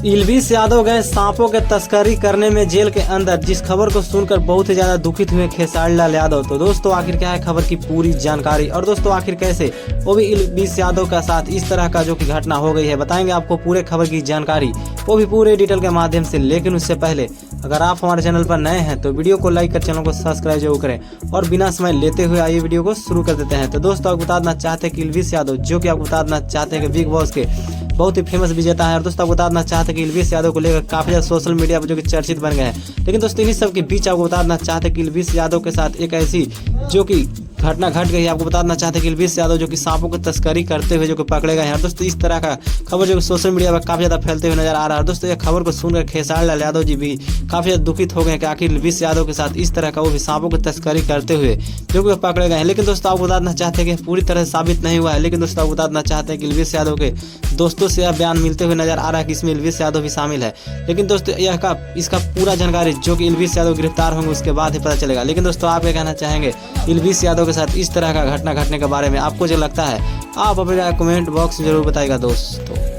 Elvis Yadav गए सांपों के तस्करी करने में जेल के अंदर। जिस खबर को सुनकर बहुत ही ज्यादा दुखित हुए खेसारी लाल यादव। तो दोस्तों आखिर क्या है खबर की पूरी जानकारी, और दोस्तों आखिर कैसे वो भी इल्विस यादव के साथ इस तरह का जो कि घटना हो गई है, बताएंगे आपको पूरे खबर की जानकारी, वो भी पूरे डिटेल के माध्यम से। लेकिन उससे पहले अगर आप हमारे चैनल पर नए हैं तो वीडियो को लाइक कर चैनल को सब्सक्राइब जरूर करें, और बिना समय लेते हुए आइए वीडियो को शुरू कर देते हैं। तो दोस्तों आपको बता देना चाहते हैं कि इल्विस यादव जो कि आपको बता देना चाहते हैं कि बिग बॉस के बहुत ही फेमस विजेता है, और दोस्तों आपको बता देना चाहते हैं कि इल्विस यादव को लेकर काफी ज्यादा सोशल मीडिया पर जो कि चर्चित बन गए हैं। लेकिन दोस्तों इन्हीं सब के बीच आपको बता देना चाहते हैं कि इल्विस यादव के साथ एक ऐसी जो कि घटना घट गई है। आपको बता देना चाहते हैं कि इल्विस यादव जो कि सांपों की तस्करी करते हुए जो कि पकड़े गए हैं। दोस्तों इस तरह का खबर जो कि सोशल मीडिया पर काफी ज्यादा फैलते हुए नजर आ रहा है। दोस्तों ये खबर को सुनकर खेसारी लाल यादव जी भी काफी ज्यादा दुखित हो गए कि आखिर इल्विस यादव के साथ इस तरह का वो भी सांपों की तस्करी करते हुए जो कि पकड़े गए हैं। लेकिन दोस्तों आपको बता देना चाहते हैं कि पूरी तरह साबित नहीं हुआ है। लेकिन दोस्तों आपको बता देना चाहते हैं कि इल्विस यादव के दोस्तों से यह बयान मिलते हुए नजर आ रहा है कि इसमें इल्विस यादव भी शामिल है। लेकिन दोस्तों इसका पूरा जानकारी जो कि इल्विस यादव गिरफ्तार होंगे उसके बाद ही पता चलेगा। लेकिन दोस्तों आप ये कहना चाहेंगे इल्विस यादव के साथ इस तरह का घटना घटने के बारे में, आपको जो लगता है आप अपने कमेंट बॉक्स में जरूर बताइएगा दोस्तों।